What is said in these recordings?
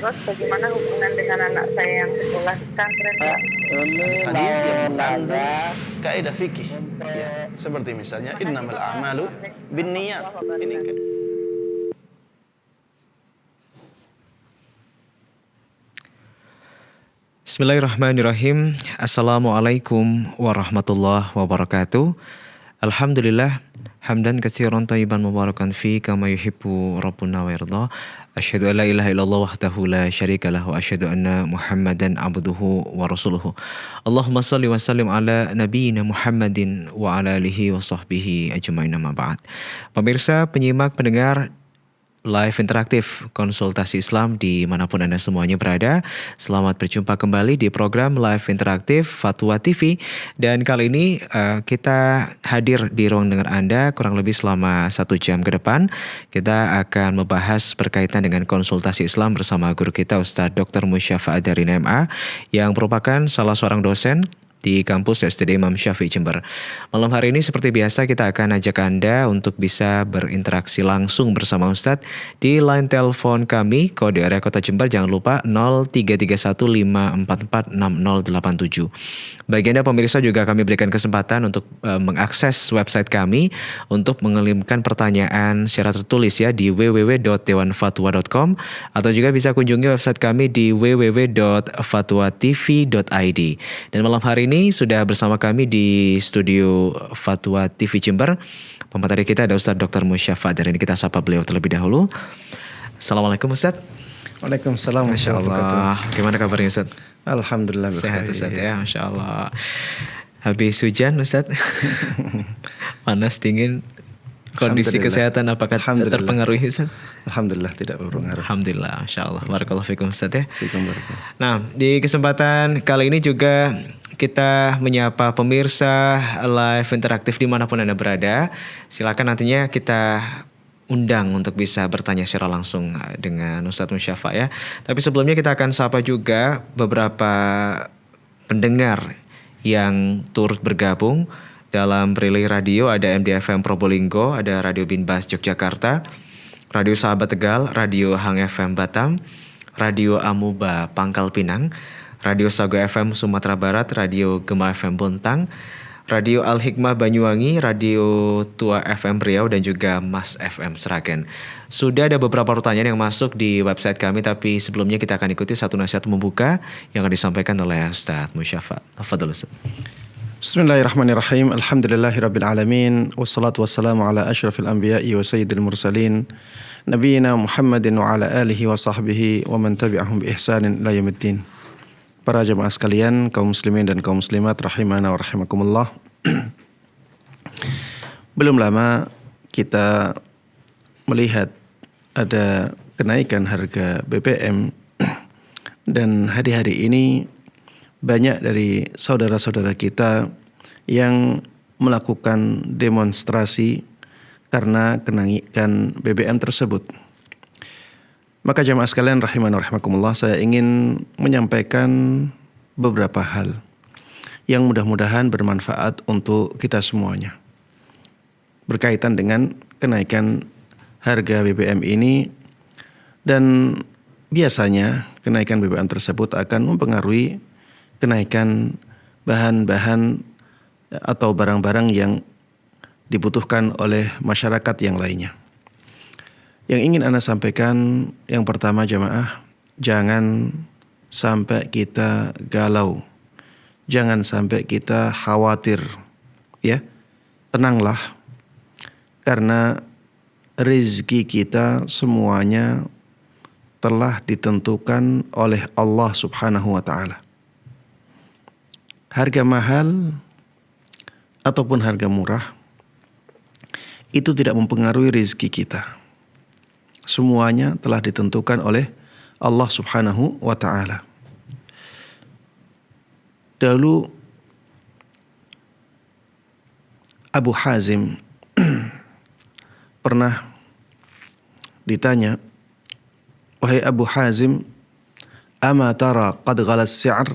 Terus bagaimana hubungan dengan anak saya yang sekolah di pesantren, Pak? Hadis yang mengandung kaidah fikih, ya, seperti misalnya innamal a'malu binniyat. Ini kan. Bismillahirrahmanirrahim. Assalamualaikum warahmatullahi wabarakatuh. Alhamdulillah, hamdan katsiran thayyiban mubarakan fi kama yuhibbu rabbuna wa yarda. Asyhadu an la ilaha illallah wahdahu la syarikalah wa asyhadu anna Muhammadan abduhu wa rasuluhu. Allahumma shalli wa sallim ala nabiyyina Muhammadin wa ala alihi wa sahbihi ajmain, amma ba'd. Pemirsa, penyimak, pendengar live interaktif konsultasi Islam dimanapun Anda semuanya berada. Selamat berjumpa kembali di program live interaktif Fatwa TV. Dan kali ini kita hadir di ruang dengar Anda kurang lebih selama 1 jam ke depan. Kita akan membahas berkaitan dengan konsultasi Islam bersama guru kita Ustadz Dr. Musyafa Adarin MA, yang merupakan salah seorang dosen di kampus STD Imam Syafi'i Jember. Malam hari ini seperti biasa kita akan ajak Anda untuk bisa berinteraksi langsung bersama Ustadz di line telepon kami kode area Kota Jember, jangan lupa 033154460087. Bagi Anda pemirsa juga kami berikan kesempatan untuk mengakses website kami untuk mengirimkan pertanyaan secara tertulis ya di www.dewanfatwa.com, atau juga bisa kunjungi website kami di www.fatwatv.id. Dan malam hari ini sudah bersama kami di studio Fatwa TV Jember. Pemateri kita ada Ustadz Dr. Musyafa. Dan ini kita sapa beliau terlebih dahulu. Assalamualaikum Ustadz. Waalaikumsalam. Masya Allah. Gimana kabarnya Ustadz? Alhamdulillah sehat Ustadz ya, Masya Allah. Habis hujan Ustadz? Panas, dingin. Kondisi kesehatan apakah terpengaruhi Ustadz? Alhamdulillah tidak berpengaruh. Alhamdulillah, Masya Allah. Barakallahu fikum Ustadz ya. Fikum barakallah. Nah, di kesempatan kali ini juga kita menyapa pemirsa live interaktif dimanapun Anda berada. Silakan nantinya kita undang untuk bisa bertanya secara langsung dengan Ustadz Musyafa ya. Tapi sebelumnya kita akan sapa juga beberapa pendengar yang turut bergabung dalam relay radio. Ada MDFM Probolinggo, ada Radio Binbas Yogyakarta, Radio Sahabat Tegal, Radio Hang FM Batam, Radio Amuba Pangkal Pinang, Radio Sago FM Sumatera Barat, Radio Gema FM Bontang, Radio Al Hikmah Banyuwangi, Radio Tua FM Riau, dan juga Mas FM Seragen. Sudah ada beberapa pertanyaan yang masuk di website kami, tapi sebelumnya kita akan ikuti satu nasihat membuka yang akan disampaikan oleh Ustadz Musyafa. Tafadhol Ustadz. Bismillahirrahmanirrahim. Alhamdulillahirabbil alamin, wassalatu wassalamu ala asyrafil anbiya'i wa sayyidil mursalin, nabiyina Muhammadin wa ala alihi wa sahbihi wa man tabi'ahum bi ihsanin ila yaumiddin. Para jemaah sekalian, kaum muslimin dan kaum muslimat rahimana wa rahimakumullah. Belum lama kita melihat ada kenaikan harga BBM, dan hari-hari ini banyak dari saudara-saudara kita yang melakukan demonstrasi karena kenaikan BBM tersebut. Maka jamaah sekalian rahimana wa rahimakumullah, saya ingin menyampaikan beberapa hal yang mudah-mudahan bermanfaat untuk kita semuanya berkaitan dengan kenaikan harga BBM ini. Dan biasanya kenaikan BBM tersebut akan mempengaruhi kenaikan bahan-bahan atau barang-barang yang dibutuhkan oleh masyarakat yang lainnya. Yang ingin Anda sampaikan, yang pertama jamaah, jangan sampai kita galau, jangan sampai kita khawatir, ya. Tenanglah, karena rezeki kita semuanya telah ditentukan oleh Allah Subhanahu wa taala. Harga mahal ataupun harga murah itu tidak mempengaruhi rezeki kita. Semuanya telah ditentukan oleh Allah Subhanahu wa taala. Dahulu Abu Hazim pernah ditanya, "Wahai Abu Hazim, ama tara qad ghala as-si'r?"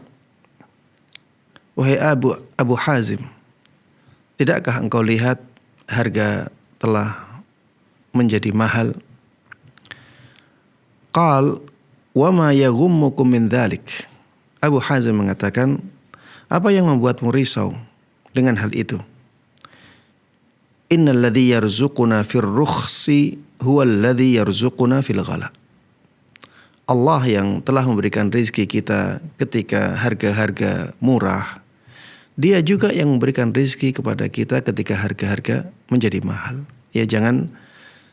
Wahai Abu Hazim, tidakkah engkau lihat harga telah menjadi mahal? Qal Wa ma yaghummukum min dzalik. Abu Hazim mengatakan, apa yang membuatmu risau dengan hal itu? Innal ladzi yarzuquna fir rukhsi huwal ladzi yarzuquna fil ghala. Allah yang telah memberikan rezeki kita ketika harga-harga murah, Dia juga yang memberikan rezeki kepada kita ketika harga-harga menjadi mahal. Ya, jangan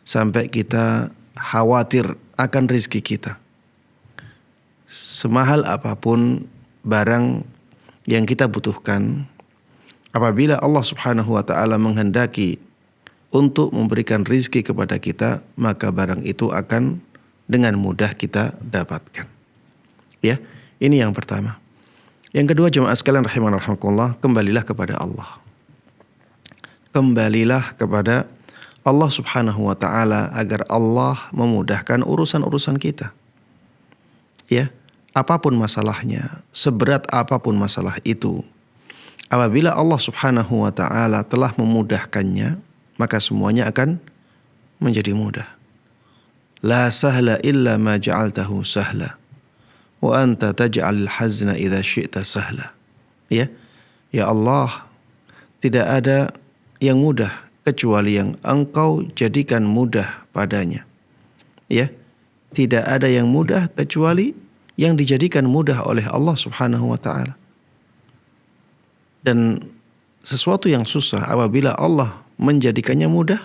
sampai kita khawatir akan rezeki kita. Semahal apapun barang yang kita butuhkan, apabila Allah Subhanahu wa taala menghendaki untuk memberikan rezeki kepada kita, maka barang itu akan dengan mudah kita dapatkan. Ya, ini yang pertama. Yang kedua, jemaah sekalian rahimahna rahimakumullah, kembalilah kepada Allah. Kembalilah kepada Allah Subhanahu wa taala agar Allah memudahkan urusan-urusan kita. Ya, apapun masalahnya, seberat apapun masalah itu, apabila Allah Subhanahu wa taala telah memudahkannya, maka semuanya akan menjadi mudah. La sahla illa ma ja'altahu sahla wa anta taj'alul hazna idza syi'ta sahla. Ya. Ya Allah, tidak ada yang mudah kecuali yang Engkau jadikan mudah padanya. Ya. Tidak ada yang mudah kecuali yang dijadikan mudah oleh Allah Subhanahu wa taala. Dan sesuatu yang susah apabila Allah menjadikannya mudah,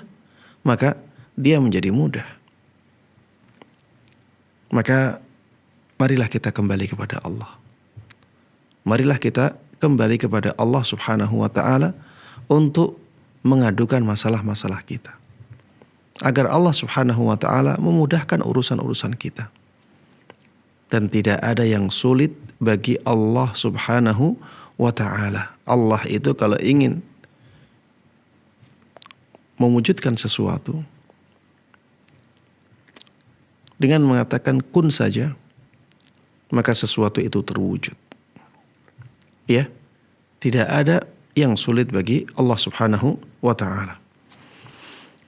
maka dia menjadi mudah. Maka marilah kita kembali kepada Allah. Marilah kita kembali kepada Allah Subhanahu wa taala untuk mengadukan masalah-masalah kita, agar Allah Subhanahu wa taala memudahkan urusan-urusan kita. Dan tidak ada yang sulit bagi Allah Subhanahu wa ta'ala. Allah itu kalau ingin mewujudkan sesuatu, dengan mengatakan kun saja, maka sesuatu itu terwujud. Ya, tidak ada yang sulit bagi Allah Subhanahu wa ta'ala.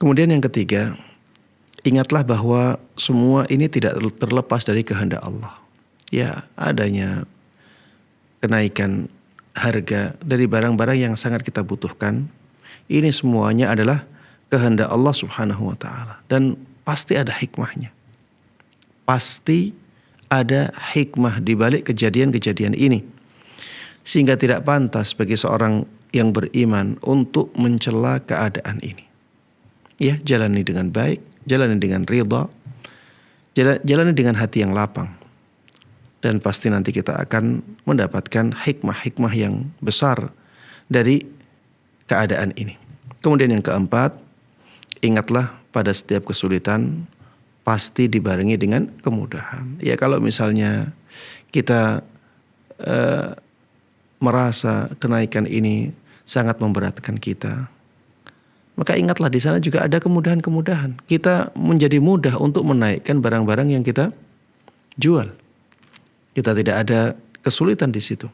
Kemudian yang ketiga, ingatlah bahwa semua ini tidak terlepas dari kehendak Allah. Ya, adanya kenaikan harga dari barang-barang yang sangat kita butuhkan, ini semuanya adalah kehendak Allah Subhanahu wa ta'ala. Dan pasti ada hikmahnya. Pasti ada hikmah di balik kejadian-kejadian ini. Sehingga tidak pantas bagi seorang yang beriman untuk mencela keadaan ini. Ya, jalani dengan baik, jalani dengan ridha, jalani dengan hati yang lapang. Dan pasti nanti kita akan mendapatkan hikmah-hikmah yang besar dari keadaan ini. Kemudian yang keempat, ingatlah pada setiap kesulitan pasti dibarengi dengan kemudahan. Ya, kalau misalnya kita merasa kenaikan ini sangat memberatkan kita, maka ingatlah di sana juga ada kemudahan-kemudahan. Kita menjadi mudah untuk menaikkan barang-barang yang kita jual. Kita tidak ada kesulitan di situ.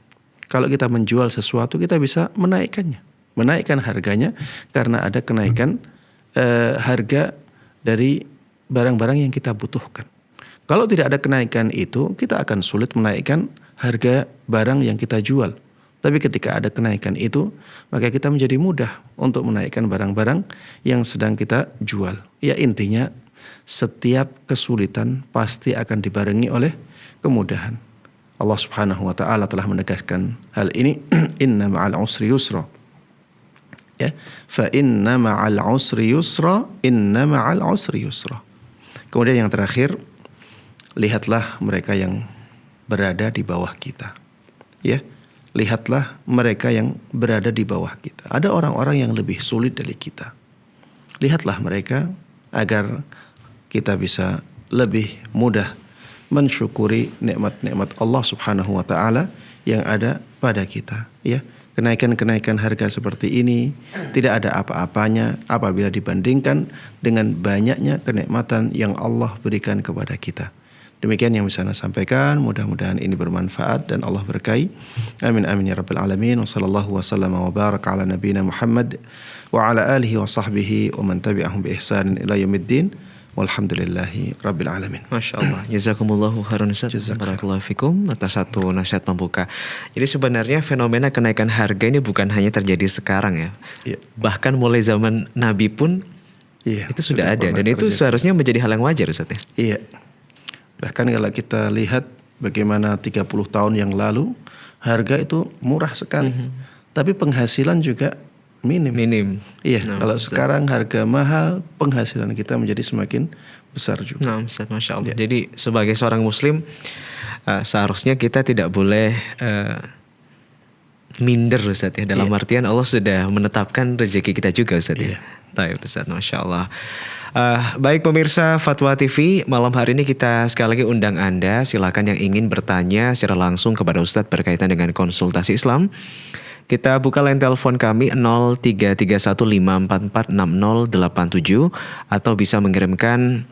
Kalau kita menjual sesuatu, kita bisa menaikkannya, menaikkan harganya karena ada kenaikan harga dari barang-barang yang kita butuhkan. Kalau tidak ada kenaikan itu, kita akan sulit menaikkan harga barang yang kita jual. Tapi ketika ada kenaikan itu, maka kita menjadi mudah untuk menaikkan barang-barang yang sedang kita jual. Ya, intinya setiap kesulitan pasti akan dibarengi oleh kemudahan. Allah Subhanahu wa taala telah menegaskan hal ini, inna ma'al usri yusra. Ya, fa inna ma'al usri yusra, inna ma'al usri yusra. Kemudian yang terakhir, lihatlah mereka yang berada di bawah kita. Ya, lihatlah mereka yang berada di bawah kita. Ada orang-orang yang lebih sulit dari kita. Lihatlah mereka agar kita bisa lebih mudah mensyukuri nikmat-nikmat Allah Subhanahu wa taala yang ada pada kita. Ya, kenaikan-kenaikan harga seperti ini tidak ada apa-apanya apabila dibandingkan dengan banyaknya kenikmatan yang Allah berikan kepada kita. Demikian yang bisa saya sampaikan, mudah-mudahan ini bermanfaat dan Allah berkahi. Amin amin ya rabbal alamin. Wa sallallahu wa sallama wa baraka ala nabiyyina Muhammad wa ala alihi wa sahbihi wa man tabi'ahum bi ihsan ila yaumiddin. Walhamdulillahi rabbil alamin. Masya Allah, jazakumullahu khairan Ustaz. Barakallahu fikum atas satu nasihat pembuka. Jadi sebenarnya fenomena kenaikan harga ini bukan hanya terjadi sekarang ya. Iya. Bahkan mulai zaman Nabi pun itu sudah ada, dan itu seharusnya menjadi hal yang wajar Ustaz ya. Iya. Bahkan kalau kita lihat bagaimana 30 tahun yang lalu harga itu murah sekali. Tapi penghasilan juga minim. Iya, kalau Ustaz, sekarang harga mahal, penghasilan kita menjadi semakin besar juga. Nah, Ustaz, Masya Allah. Jadi sebagai seorang muslim seharusnya kita tidak boleh minder Ustaz ya. Dalam artian Allah sudah menetapkan rezeki kita juga Ustaz ya. Baik Ustaz, Masya Allah. Baik pemirsa Fatwa TV, malam hari ini kita sekali lagi undang Anda, silakan yang ingin bertanya secara langsung kepada Ustaz berkaitan dengan konsultasi Islam. Kita buka line telepon kami 0331544687 atau bisa mengirimkan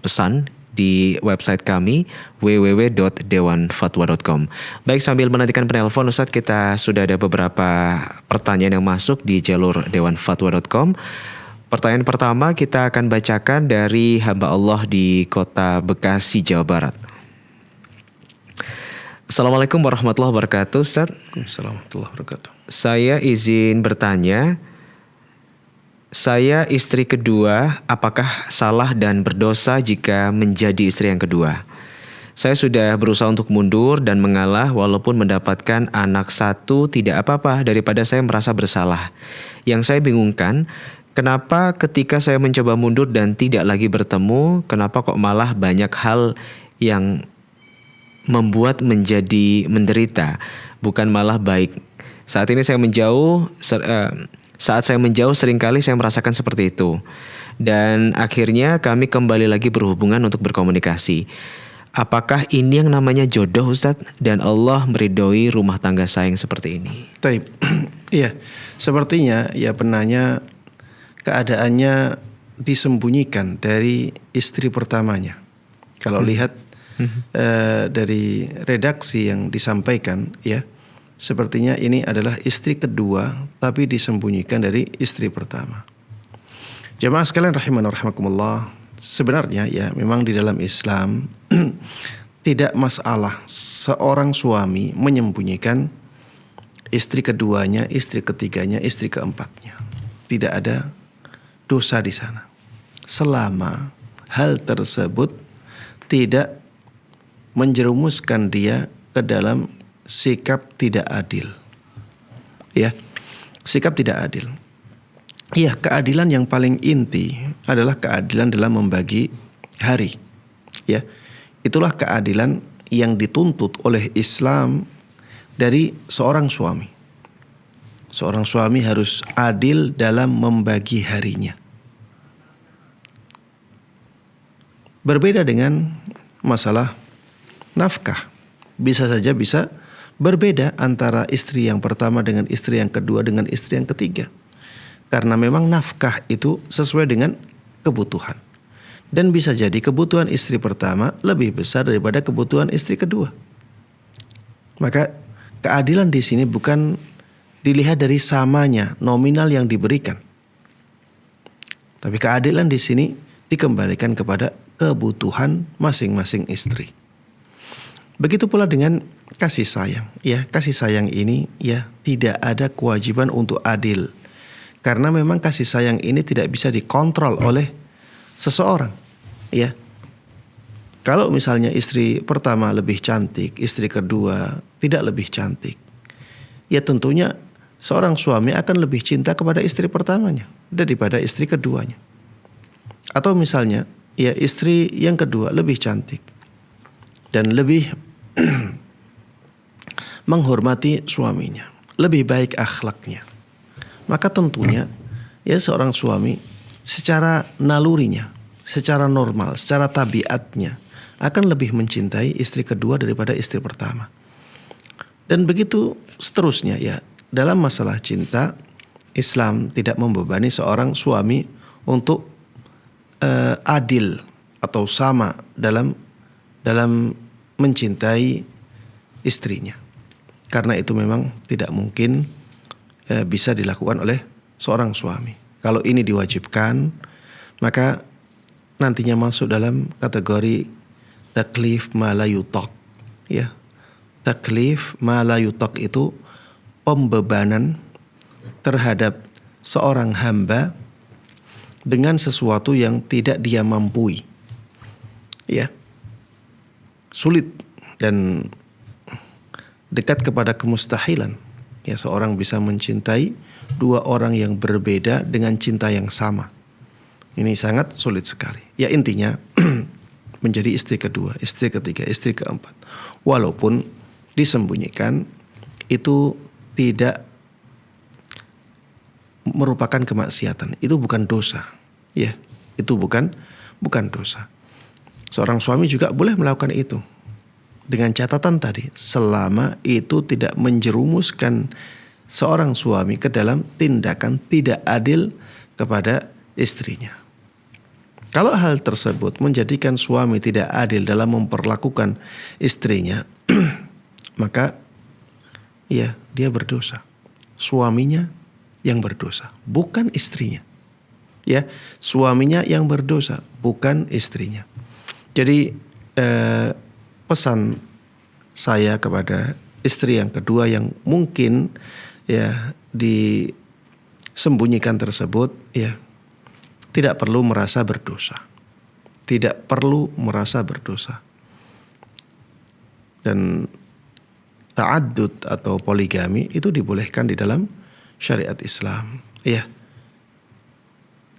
pesan di website kami www.dewanfatwa.com. Baik, sambil menantikan penelpon Ustadz, kita sudah ada beberapa pertanyaan yang masuk di jalur dewanfatwa.com. Pertanyaan pertama kita akan bacakan dari hamba Allah di kota Bekasi, Jawa Barat. Assalamualaikum warahmatullahi wabarakatuh Ustaz. Assalamualaikum warahmatullahi wabarakatuh. Saya izin bertanya, saya istri kedua, apakah salah dan berdosa jika menjadi istri yang kedua? Saya sudah berusaha untuk mundur dan mengalah walaupun mendapatkan anak satu tidak apa-apa daripada saya merasa bersalah. Yang saya bingungkan, kenapa ketika saya mencoba mundur dan tidak lagi bertemu, kenapa kok malah banyak hal yang membuat menjadi menderita, bukan malah baik. Saat ini saya menjauh, saat saya menjauh seringkali saya merasakan seperti itu. Dan akhirnya kami kembali lagi berhubungan untuk berkomunikasi. Apakah ini yang namanya jodoh Ustadz? Dan Allah meridhoi rumah tangga saya yang seperti ini. Taib. Iya, sepertinya ya penanya keadaannya disembunyikan dari istri pertamanya. Kalau lihat dari redaksi yang disampaikan ya, sepertinya ini adalah istri kedua tapi disembunyikan dari istri pertama. Jamaah sekalian rahimana rahimakumullah, sebenarnya ya memang di dalam Islam tidak masalah seorang suami menyembunyikan istri keduanya, istri ketiganya, istri keempatnya. Tidak ada dosa di sana selama hal tersebut tidak menjerumuskan dia ke dalam sikap tidak adil. Ya, sikap tidak adil. Iya, keadilan yang paling inti adalah keadilan dalam membagi hari. Ya, itulah keadilan yang dituntut oleh Islam dari seorang suami. Seorang suami harus adil dalam membagi harinya. Berbeda dengan masalah nafkah. Bisa saja bisa berbeda antara istri yang pertama dengan istri yang kedua dengan istri yang ketiga. Karena memang nafkah itu sesuai dengan kebutuhan. Dan bisa jadi kebutuhan istri pertama lebih besar daripada kebutuhan istri kedua. Maka keadilan di sini bukan dilihat dari samanya nominal yang diberikan. Tapi keadilan di sini dikembalikan kepada kebutuhan masing-masing istri. Begitu pula dengan kasih sayang. Ya, kasih sayang ini ya tidak ada kewajiban untuk adil. Karena memang kasih sayang ini tidak bisa dikontrol oleh seseorang. Ya. Kalau misalnya istri pertama lebih cantik, istri kedua tidak lebih cantik, ya tentunya seorang suami akan lebih cinta kepada istri pertamanya daripada istri keduanya. Atau misalnya ya istri yang kedua lebih cantik dan lebih menghormati suaminya, lebih baik akhlaknya, maka tentunya ya seorang suami secara nalurinya, secara normal, secara tabiatnya akan lebih mencintai istri kedua daripada istri pertama. Dan begitu seterusnya ya. Dalam masalah cinta, Islam tidak membebani seorang suami untuk adil atau sama dalam mencintai istrinya. Karena itu memang tidak mungkin bisa dilakukan oleh seorang suami. Kalau ini diwajibkan, maka nantinya masuk dalam kategori taklif ma la yutaq. Ya. Taklif ma la yutaq itu pembebanan terhadap seorang hamba dengan sesuatu yang tidak dia mampu. Ya. Sulit dan dekat kepada kemustahilan. Ya, seorang bisa mencintai dua orang yang berbeda dengan cinta yang sama. Ini sangat sulit sekali. Ya, intinya menjadi istri kedua, istri ketiga, istri keempat. Walaupun disembunyikan itu tidak merupakan kemaksiatan. Itu bukan dosa. Ya, itu bukan dosa. Seorang suami juga boleh melakukan itu. Dengan catatan tadi, selama itu tidak menjerumuskan seorang suami ke dalam tindakan tidak adil kepada istrinya. Kalau hal tersebut menjadikan suami tidak adil dalam memperlakukan istrinya, maka ya dia berdosa. Suaminya yang berdosa, bukan istrinya. Ya, suaminya yang berdosa, bukan istrinya. Jadi pesan saya kepada istri yang kedua yang mungkin ya disembunyikan tersebut, ya tidak perlu merasa berdosa. Tidak perlu merasa berdosa. Dan ta'addud atau poligami itu dibolehkan di dalam syariat Islam. Ya.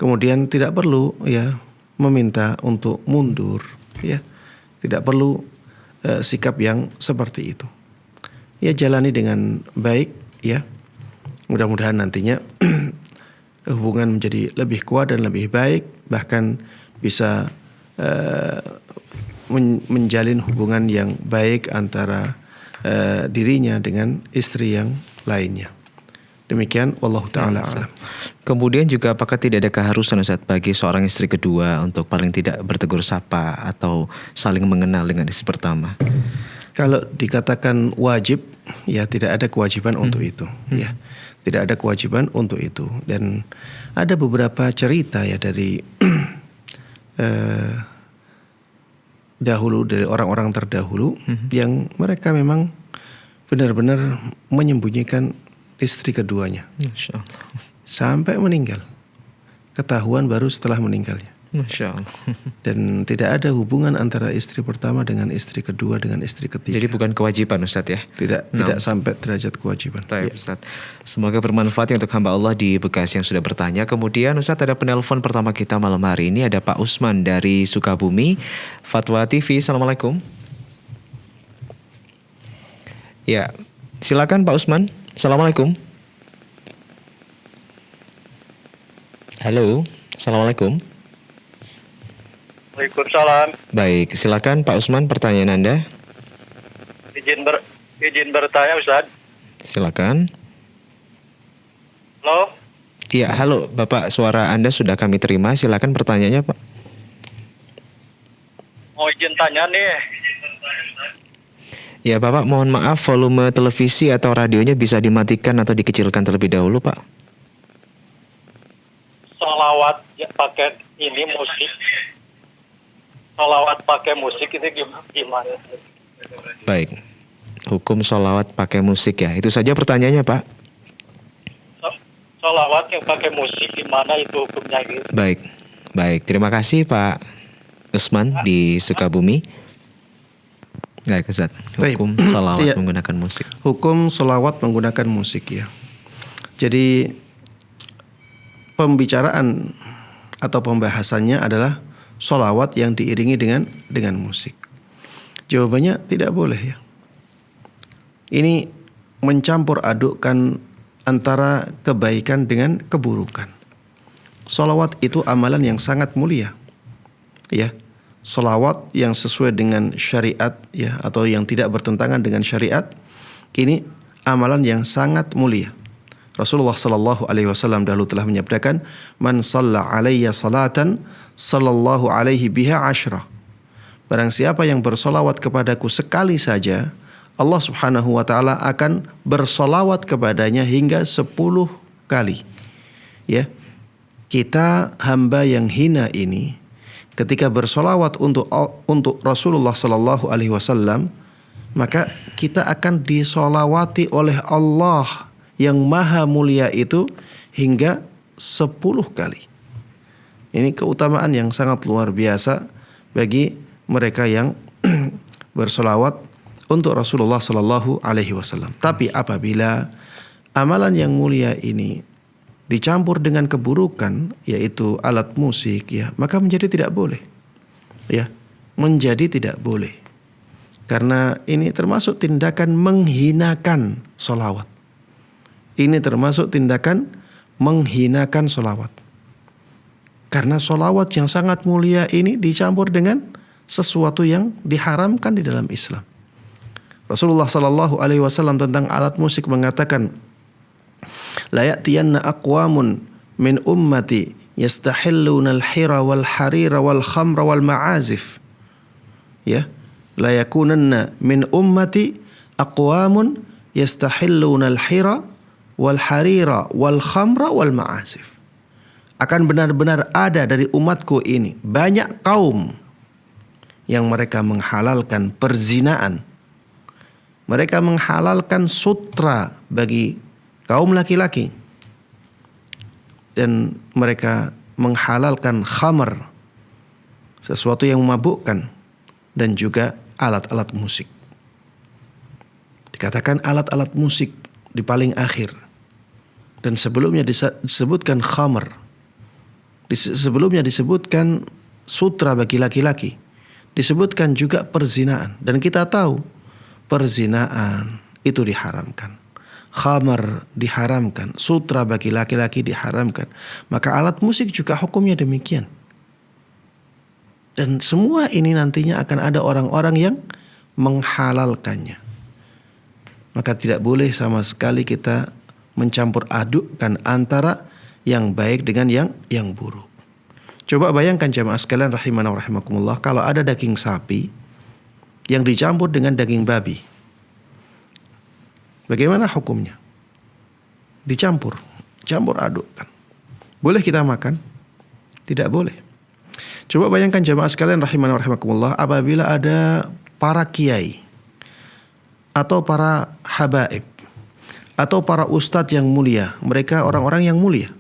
Kemudian tidak perlu ya meminta untuk mundur, ya. Tidak perlu sikap yang seperti itu. Ya, jalani dengan baik, ya. Mudah-mudahan nantinya hubungan menjadi lebih kuat dan lebih baik, bahkan bisa menjalin hubungan yang baik antara dirinya dengan istri yang lainnya. Demikian, wallahu ta'ala a'lam. Kemudian juga apakah tidak ada keharusan Ustaz bagi seorang istri kedua untuk paling tidak bertegur sapa atau saling mengenal dengan istri pertama? Kalau dikatakan wajib, ya tidak ada kewajiban untuk itu, ya. Tidak ada kewajiban untuk itu. Dan ada beberapa cerita ya dari dahulu, dari orang-orang terdahulu yang mereka memang benar-benar menyembunyikan istri keduanya. Masya Allah. Sampai meninggal. Ketahuan baru setelah meninggalnya. Masya Allah. Dan tidak ada hubungan antara istri pertama dengan istri kedua dengan istri ketiga. Jadi bukan kewajiban Ustaz ya? Tidak sampai derajat kewajiban. Baik, Ustaz. Semoga bermanfaat untuk hamba Allah di Bekasi yang sudah bertanya. Kemudian Ustaz, ada penelpon pertama kita malam hari ini, ada Pak Usman dari Sukabumi. Fatwa TV, Assalamualaikum. Ya, silakan Pak Usman. Assalamualaikum. Halo, Assalamualaikum. Waalaikumsalam. Baik, silakan Pak Usman, pertanyaan Anda. Izin bertanya Ustaz. Silakan. Halo. Iya, halo Bapak, suara Anda sudah kami terima. Silakan pertanyaannya, Pak. Mau izin tanya nih. Ya Bapak, mohon maaf volume televisi atau radionya bisa dimatikan atau dikecilkan terlebih dahulu, Pak. Sholawat ya, pakai ini musik. Sholawat pakai musik itu gimana? Baik. Hukum sholawat pakai musik ya. Itu saja pertanyaannya, Pak. Sholawat yang pakai musik gimana itu hukumnya gitu? Baik. Baik, terima kasih Pak Usman di Sukabumi. Baik, Ustaz. Hukum sholawat Iya. menggunakan musik. Hukum sholawat menggunakan musik, ya. Jadi pembicaraan atau pembahasannya adalah sholawat yang diiringi dengan musik. Jawabannya tidak boleh, ya. Ini mencampur adukkan antara kebaikan dengan keburukan. Sholawat itu amalan yang sangat mulia, ya. Sholawat yang sesuai dengan syariat, ya, atau yang tidak bertentangan dengan syariat, ini amalan yang sangat mulia. Rasulullah sallallahu alaihi wasallam dahulu telah menyabdakan, "Man shalla alayya salatan sallallahu alaihi biha asyra." Barang siapa yang bersolawat kepadaku sekali saja, Allah Subhanahu wa taala akan bersolawat kepadanya hingga 10 kali. Ya. Kita hamba yang hina ini, ketika bersolawat untuk Rasulullah Sallallahu Alaihi Wasallam, maka kita akan disolawati oleh Allah yang maha mulia itu hingga 10 kali. Ini keutamaan yang sangat luar biasa bagi mereka yang bersolawat untuk Rasulullah Sallallahu Alaihi Wasallam. Tapi apabila amalan yang mulia ini dicampur dengan keburukan, yaitu alat musik, ya, maka menjadi tidak boleh. Ya, menjadi tidak boleh. Karena ini termasuk tindakan menghinakan solawat. Ini termasuk tindakan menghinakan solawat. Karena solawat yang sangat mulia ini dicampur dengan sesuatu yang diharamkan di dalam Islam. Rasulullah Sallallahu Alaihi Wasallam tentang alat musik mengatakan, la ya'tiyanna aqwamun min ummati yastahilluna al-hira wal harira wal khamra wal ma'azif. Ya, la yakunanna min ummati aqwamun yastahilluna al-hira wal harira wal khamra wal ma'azif. Akan benar-benar ada dari umatku ini banyak kaum yang mereka menghalalkan perzinaan. Mereka menghalalkan sutra bagi kaum laki-laki. Dan mereka menghalalkan khamar, sesuatu yang memabukkan, dan juga alat-alat musik. Dikatakan alat-alat musik di paling akhir. Dan sebelumnya disebutkan khamar. Sebelumnya disebutkan sutra bagi laki-laki. Disebutkan juga perzinaan. Dan kita tahu perzinaan itu diharamkan. Khamar diharamkan. Sutra bagi laki-laki diharamkan. Maka alat musik juga hukumnya demikian. Dan semua ini nantinya akan ada orang-orang yang menghalalkannya. Maka tidak boleh sama sekali kita mencampur adukkan antara yang baik dengan yang buruk. Coba bayangkan jamaah sekalian rahimana wa rahimakumullah, kalau ada daging sapi yang dicampur dengan daging babi. Bagaimana hukumnya? Campur adukkan. Boleh kita makan? Tidak boleh. Coba bayangkan jamaah sekalian rahimana wa rahimakumullah, apabila ada para kiai atau para habaib atau para ustadz yang mulia, mereka orang-orang yang mulia,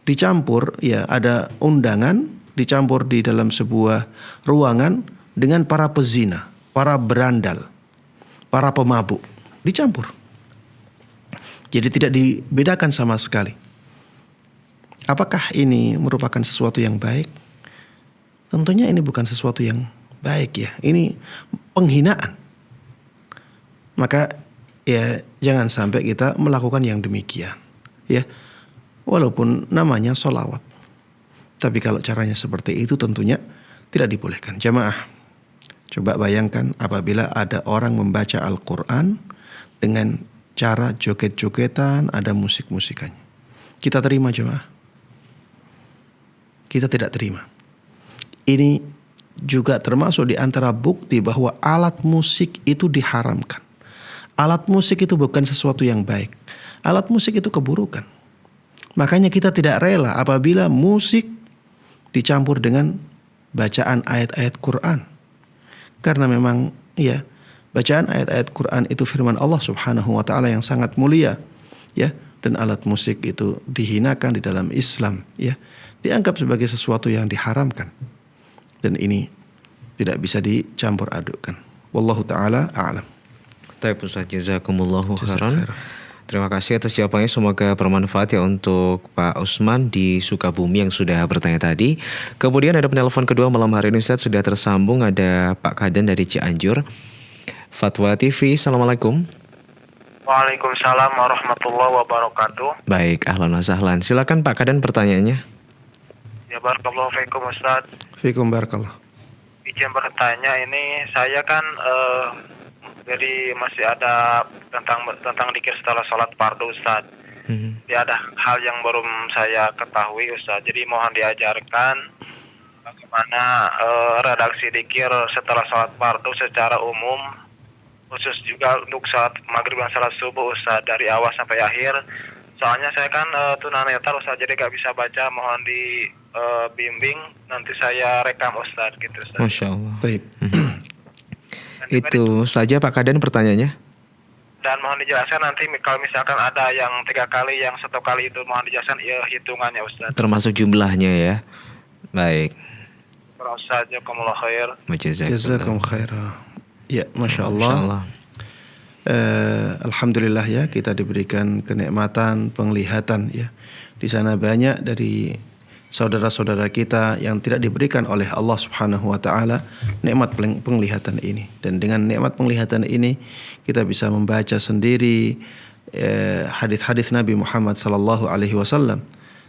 dicampur, ya, ada undangan, dicampur di dalam sebuah ruangan dengan para pezina, para berandal, para pemabuk, dicampur. Jadi tidak dibedakan sama sekali. Apakah ini merupakan sesuatu yang baik? Tentunya ini bukan sesuatu yang baik, ya. Ini penghinaan. Maka ya jangan sampai kita melakukan yang demikian, ya. Walaupun namanya solawat, tapi kalau caranya seperti itu tentunya tidak dibolehkan. Jamaah, coba bayangkan apabila ada orang membaca Al-Quran dengan cara joget-jogetan, ada musik-musikannya. Kita terima jamaah? Kita tidak terima. Ini juga termasuk di antara bukti bahwa alat musik itu diharamkan. Alat musik itu bukan sesuatu yang baik. Alat musik itu keburukan. Makanya kita tidak rela apabila musik dicampur dengan bacaan ayat-ayat Quran. Karena memang, ya, bacaan ayat-ayat Quran itu firman Allah Subhanahu wa taala yang sangat mulia, ya, dan alat musik itu dihinakan di dalam Islam, ya. Dianggap sebagai sesuatu yang diharamkan. Dan ini tidak bisa dicampur adukkan. Wallahu taala a'lam. Baik Ustaz, jazakumullahu khairan. Terima kasih atas jawabannya, semoga bermanfaat ya untuk Pak Usman di Sukabumi yang sudah bertanya tadi. Kemudian ada penelpon kedua malam hari ini Ustaz, sudah tersambung, ada Pak Kaden dari Cianjur. Fatwa TV, Assalamualaikum. Waalaikumsalam warahmatullahi wabarakatuh. Baik, ahlan wa sahlan. Silakan Pak Kaden pertanyaannya. Ya barakallahu fiikum Ustaz. Fiikum barakallah. Izin bertanya, ini saya kan jadi masih ada tentang dikir setelah sholat fardu Ustaz. Ya ada hal yang baru saya ketahui Ustaz. Jadi mohon diajarkan bagaimana redaksi dikir setelah sholat fardu secara umum, khusus juga untuk salat maghrib dan salat subuh Ustaz, dari awal sampai akhir. Soalnya saya kan tunanetra Ustaz, jadi gak bisa baca, mohon bimbing, nanti saya rekam Ustaz gitu Ustaz. Masya Allah. Baik. Itu saja Pak Kaden pertanyaannya. Dan mohon dijelaskan nanti kalau misalkan ada yang 3 kali, yang 1 kali itu mohon dijelaskan ya hitungannya Ustaz. Termasuk jumlahnya ya. Baik. Ustaz, jazakumullah khair. Jazakum khairah. Ya, Masya Allah. Masya Allah. Alhamdulillah ya, kita diberikan kenikmatan penglihatan ya. Di sana banyak dari saudara-saudara kita yang tidak diberikan oleh Allah Subhanahu wa taala nikmat penglihatan ini. Dan dengan nikmat penglihatan ini kita bisa membaca sendiri hadis-hadis Nabi Muhammad sallallahu alaihi wasallam.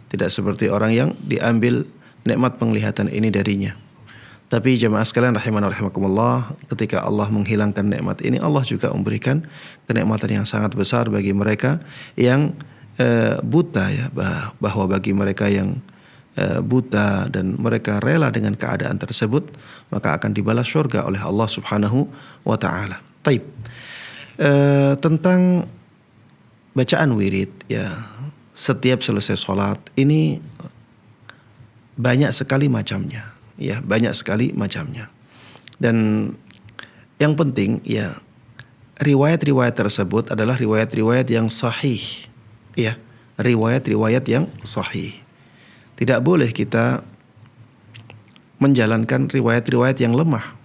Tidak seperti orang yang diambil nikmat penglihatan ini darinya. Tapi jemaah sekalian rahimana rahimakumullah, ketika Allah menghilangkan nikmat ini, Allah juga memberikan kenikmatan yang sangat besar bagi mereka yang buta ya, bahwa bagi mereka yang buta dan mereka rela dengan keadaan tersebut, maka akan dibalas surga oleh Allah Subhanahu wa taala. Taib. Tentang bacaan wirid ya, setiap selesai sholat ini banyak sekali macamnya. Ya, banyak sekali macamnya. Dan yang penting ya, riwayat-riwayat tersebut adalah riwayat-riwayat yang sahih. Ya, riwayat-riwayat yang sahih. Tidak boleh kita menjalankan riwayat-riwayat yang lemah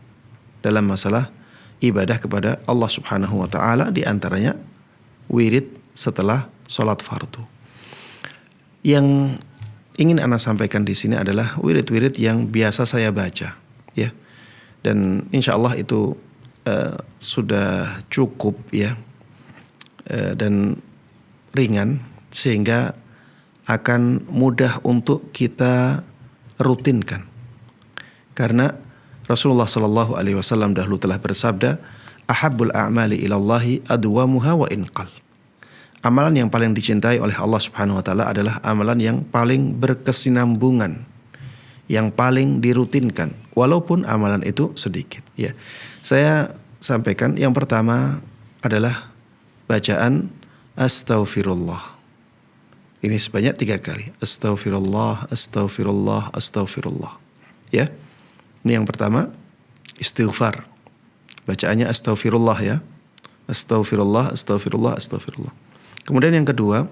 dalam masalah ibadah kepada Allah Subhanahu wa taala, di antaranya wirid setelah sholat fardu. Yang ingin Ana sampaikan di sini adalah wirid-wirid yang biasa saya baca, ya. Dan insya Allah itu sudah cukup ya, dan ringan sehingga akan mudah untuk kita rutinkan. Karena Rasulullah Shallallahu Alaihi Wasallam dahulu telah bersabda, "Ahabbul a'mali ilallahi adwamuha wa inqal." Amalan yang paling dicintai oleh Allah Subhanahu wa taala adalah amalan yang paling berkesinambungan, yang paling dirutinkan, walaupun amalan itu sedikit. Ya, saya sampaikan yang pertama adalah bacaan astaghfirullah. Ini sebanyak 3 kali. Astaghfirullah, astaghfirullah, astaghfirullah. Ya, ini yang pertama, istighfar. Bacaannya astaghfirullah ya. Astaghfirullah, astaghfirullah, astaghfirullah. Kemudian yang kedua,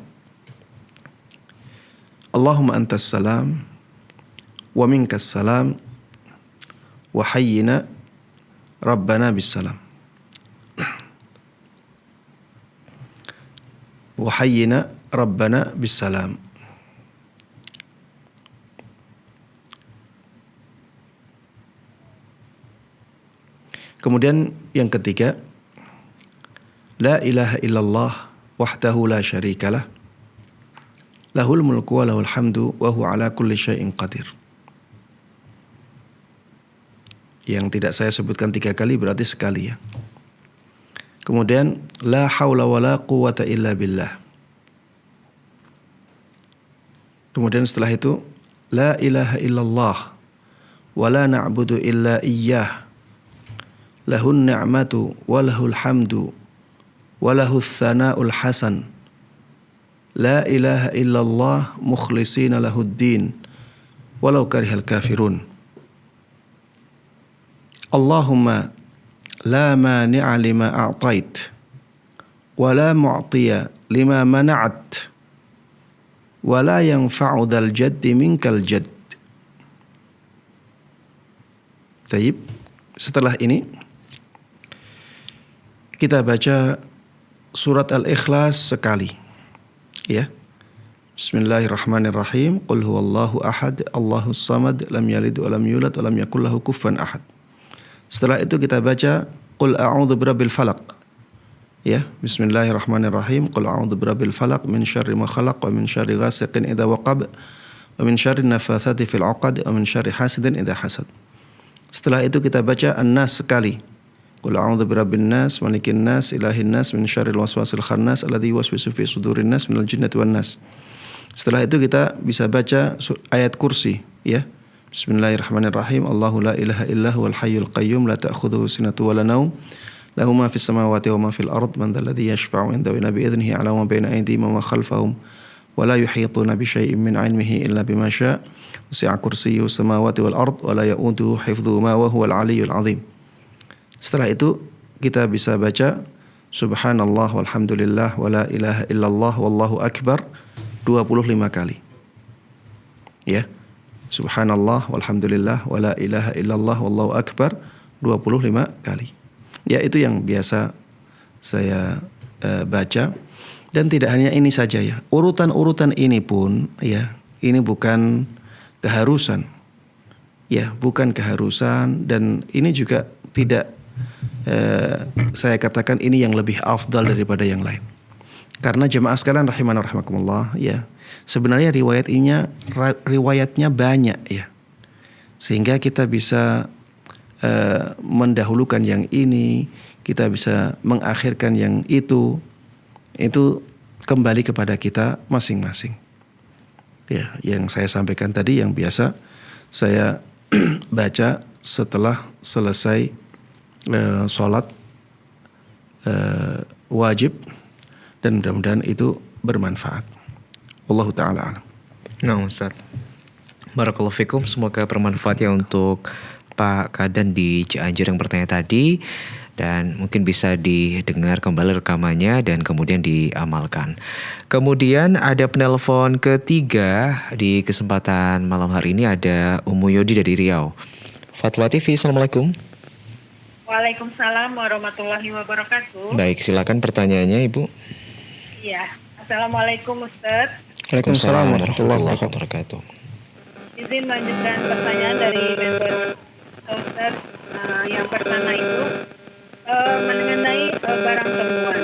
Allahumma antas salam wa minkas salam wa hayyina rabbana bis salam. Wa hayyina rabbana bis salam. Kemudian yang ketiga, la ilaha illallah wahdahu la syarikalah, lahul mulku wa lahul hamdu wa huwa ala kulli syai'in qadir. Yang tidak saya sebutkan 3 kali berarti sekali ya. Kemudian la haula wa la quwwata illa billah. Kemudian setelah itu la ilaha illallah wa la na'budu illa iyyah, lahun ni'matu wa lahul hamdu walahu tsana'ul hasan, la ilaha illallah mukhlishina lahuddin walau karihal kafirun. Allahumma la mani'a lima a'tait wa la mu'tiya lima mana'at wa la yanfa'u dzal jaddi minkal jadd. Baik, setelah ini kita baca surat Al-Ikhlas sekali. Ya. Bismillahirrahmanirrahim. Qul huwallahu ahad, Allahus samad, lam yalid wa lam yulad wa lam yakul lahu kufuwan ahad. Setelah itu kita baca Qul a'udzu birabbil falaq. Ya, Bismillahirrahmanirrahim. Qul a'udzu birabbil falaq min syarri ma khalaq wa min syarri ghasiqin idza waqab wa min syarri nafatsati fil 'uqad wa min syarri hasidin idza hasad. Setelah itu kita baca An-Nas sekali. Qul a'udzu birabbin nas, malikin nas, ilahin nas, min syarril waswasil khannas alladzi yuwaswisu fi sudurin nas minal jinnati wan nas. Setelah itu kita bisa baca ayat kursi ya. Bismillahirrahmanirrahim. Allahu la ilaha illa huwal hayyul qayyum la ta'khudhuhu sinatun wa la naum. Lahu ma fis samawati wa ma fil ard. Man dzal ladzi yashfa'u 'indahu illa bi idznihi 'ala ma baina aydihim wa ma khalfahum wa la yuhituna bi syai'in min 'ilmihi illa bima syaa'. Wasi'a kursiyyuhu samawati wal ard wa la ya'uduhu hifdhuhuma wa huwal 'aliyyul 'azim. Setelah itu kita bisa baca subhanallah walhamdulillah wa la ilaha illallah wallahu akbar 25 kali. Ya. Subhanallah walhamdulillah wa la ilaha illallah wallahu akbar 25 kali. Ya, itu yang biasa saya baca. Dan tidak hanya ini saja ya. Urutan-urutan ini pun ya, ini bukan keharusan. Ya, bukan keharusan, dan ini juga tidak saya katakan ini yang lebih afdal daripada yang lain. Karena jemaah sekalian rahimana rahimakumullah ya, sebenarnya riwayatnya banyak ya. Sehingga kita bisa mendahulukan yang ini, kita bisa mengakhirkan yang itu kembali kepada kita masing-masing. Ya, yang saya sampaikan tadi yang biasa saya baca setelah selesai sholat wajib, dan mudah-mudahan itu bermanfaat. Wallahu ta'ala a'lam. Nah Ustaz, barakallahu fikum, semoga bermanfaat ya untuk Pak Kadan di Cianjur yang bertanya tadi, dan mungkin bisa didengar kembali rekamannya dan kemudian diamalkan. Kemudian ada penelpon ketiga di kesempatan malam hari ini, ada Ummu Yodi dari Riau. Fatwa TV, Assalamualaikum. Waalaikumsalam warahmatullahi wabarakatuh. Baik, silakan pertanyaannya Ibu. Iya, Assalamualaikum Ustaz. Waalaikumsalam warahmatullahi wabarakatuh. Izin melanjutkan pertanyaan dari member Ustaz. Yang pertama itu mengenai barang temuan.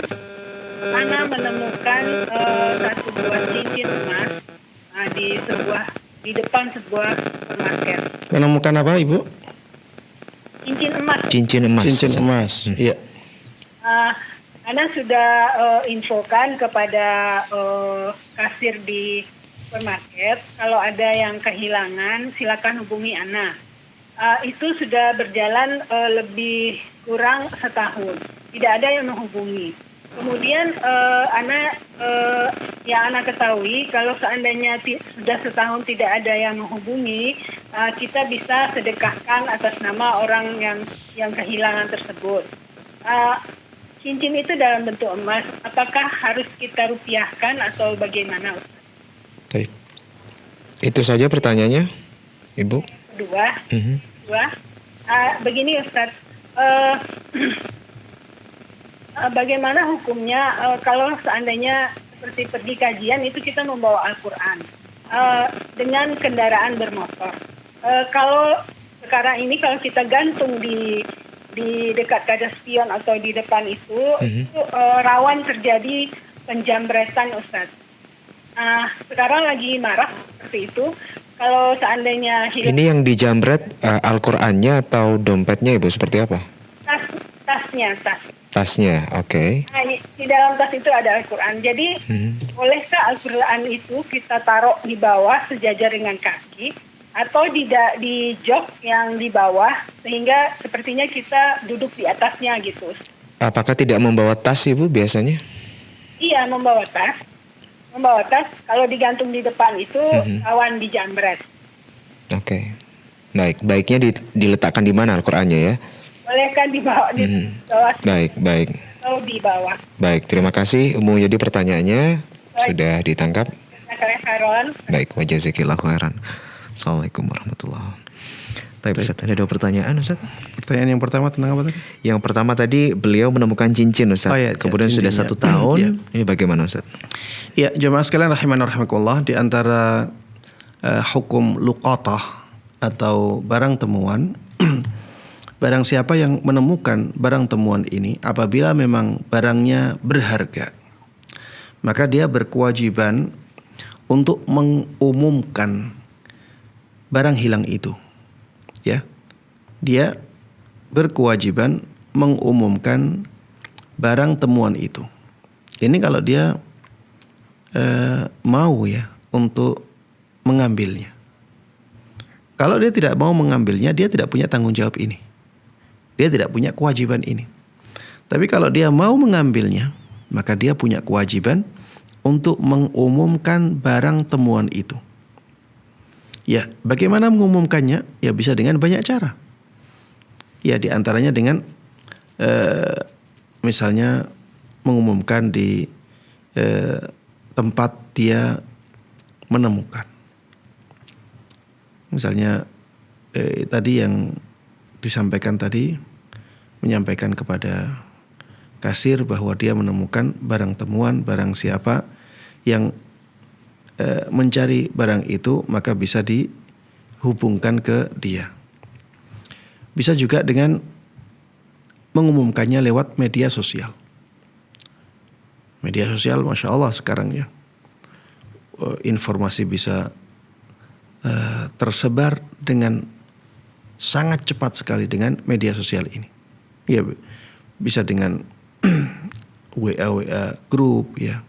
Ana menemukan satu buah cincin emas di depan sebuah supermarket. Menemukan apa Ibu? Cincin emas. Cincin emas. Cincin emas. Iya. Ana sudah infokan kepada kasir di supermarket, kalau ada yang kehilangan silakan hubungi Ana. Itu sudah berjalan lebih kurang setahun, tidak ada yang menghubungi. Kemudian yang Ana ketahui, kalau seandainya sudah setahun tidak ada yang menghubungi, kita bisa sedekahkan atas nama orang yang kehilangan tersebut. Cincin itu dalam bentuk emas, apakah harus kita rupiahkan atau bagaimana, Ustaz? Baik. Itu saja pertanyaannya, Ibu. Kedua, begini Ustaz, bagaimana hukumnya kalau seandainya seperti pergi kajian itu kita membawa Al-Quran dengan kendaraan bermotor. Kalau sekarang ini kalau kita gantung di dekat kaca spion atau di depan itu rawan terjadi penjambretan, Ustaz. Sekarang lagi marak seperti itu. Kalau seandainya hilang. Ini yang dijambret Al-Qur'annya atau dompetnya Ibu, seperti apa? Tasnya. Tasnya, oke. Nah, di dalam tas itu ada Al-Quran. Jadi bolehkah Al-Quran itu kita taruh di bawah sejajar dengan kaki, atau di jok yang di bawah sehingga sepertinya kita duduk di atasnya gitu? Apakah tidak membawa tas Ibu biasanya? Iya, membawa tas. Kalau digantung di depan itu rawan dijambret. Oke. Baik, baiknya diletakkan di mana Al-Qur'annya ya? Bolehkan di bawah bawah. Baik. Atau di bawah. Baik, terima kasih Ummu Yodi, pertanyaannya sudah ditangkap. Baik, wa jazakillahu khairan. Assalamualaikum warahmatullahi wabarakatuh. Ustaz, ada 2 pertanyaan Ustaz. Pertanyaan yang pertama tentang apa tadi? Yang pertama tadi beliau menemukan cincin Ustaz. Kemudian cincin, sudah 1 tahun. Ini bagaimana Ustaz? Ya, jemaah sekalian rahimana rahimakumullah, di antara hukum luqatah atau barang temuan, barang siapa yang menemukan barang temuan ini, apabila memang barangnya berharga, maka dia berkewajiban untuk mengumumkan barang hilang itu. Ya, dia berkewajiban mengumumkan barang temuan itu. Ini kalau dia mau ya untuk mengambilnya. Kalau dia tidak mau mengambilnya, dia tidak punya tanggung jawab ini. Dia tidak punya kewajiban ini. Tapi kalau dia mau mengambilnya, maka dia punya kewajiban untuk mengumumkan barang temuan itu. Ya, bagaimana mengumumkannya? Ya bisa dengan banyak cara. Ya, di antaranya dengan misalnya mengumumkan di tempat dia menemukan. Misalnya tadi yang disampaikan tadi, menyampaikan kepada kasir bahwa dia menemukan barang temuan, barang siapa yang mencari barang itu, maka bisa dihubungkan ke dia. Bisa juga dengan mengumumkannya lewat media sosial. Media sosial, Masya Allah sekarang ya, informasi bisa tersebar dengan sangat cepat sekali dengan media sosial ini. Ya, bisa dengan WA grup ya,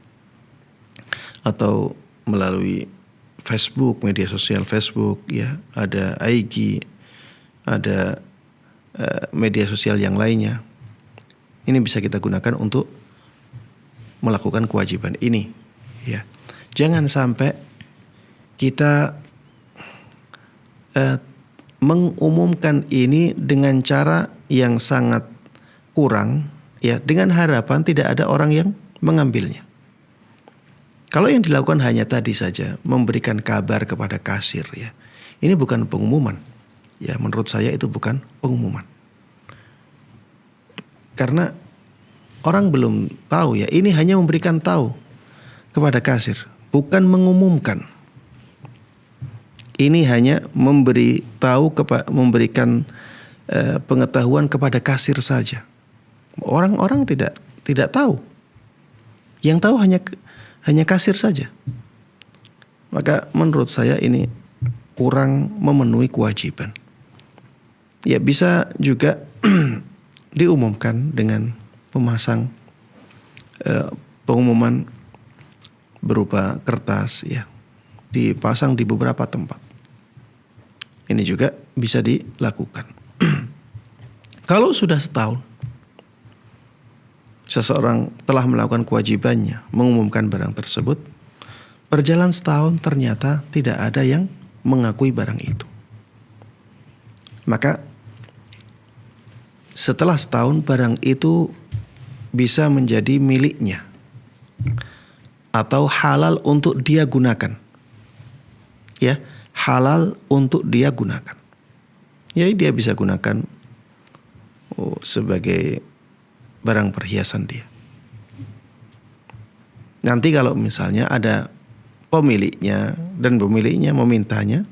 atau melalui Facebook, media sosial Facebook ya, ada IG, ada media sosial yang lainnya. Ini bisa kita gunakan untuk melakukan kewajiban ini ya. Jangan sampai kita mengumumkan ini dengan cara yang sangat kurang ya, dengan harapan tidak ada orang yang mengambilnya. Kalau yang dilakukan hanya tadi saja, memberikan kabar kepada kasir ya, ini bukan pengumuman. Ya, menurut saya itu bukan pengumuman. Karena orang belum tahu ya, ini hanya memberikan tahu kepada kasir, bukan mengumumkan. Ini hanya memberikan pengetahuan kepada kasir saja. Orang-orang tidak tahu. Yang tahu hanya kasir saja. Maka menurut saya ini kurang memenuhi kewajiban. Ya, bisa juga diumumkan dengan memasang pengumuman berupa kertas ya, dipasang di beberapa tempat. Ini juga bisa dilakukan. Kalau sudah setahun seseorang telah melakukan kewajibannya mengumumkan barang tersebut, berjalan setahun ternyata tidak ada yang mengakui barang itu, maka setelah setahun barang itu bisa menjadi miliknya atau halal untuk dia gunakan. Ya, halal untuk dia gunakan. Ya, dia bisa gunakan sebagai barang perhiasan dia. Nanti kalau misalnya ada pemiliknya dan pemiliknya memintanya,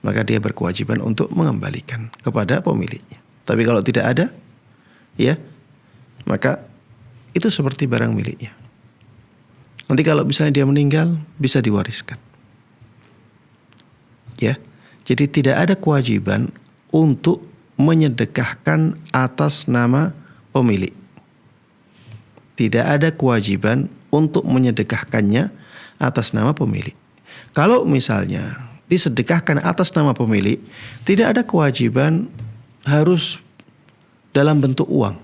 maka dia berkewajiban untuk mengembalikan kepada pemiliknya. Tapi kalau tidak ada, ya, maka itu seperti barang miliknya. Nanti kalau misalnya dia meninggal, bisa diwariskan. Ya, jadi tidak ada kewajiban untuk menyedekahkan atas nama pemilik. Tidak ada kewajiban untuk menyedekahkannya atas nama pemilik. Kalau misalnya disedekahkan atas nama pemilik, tidak ada kewajiban harus dalam bentuk uang.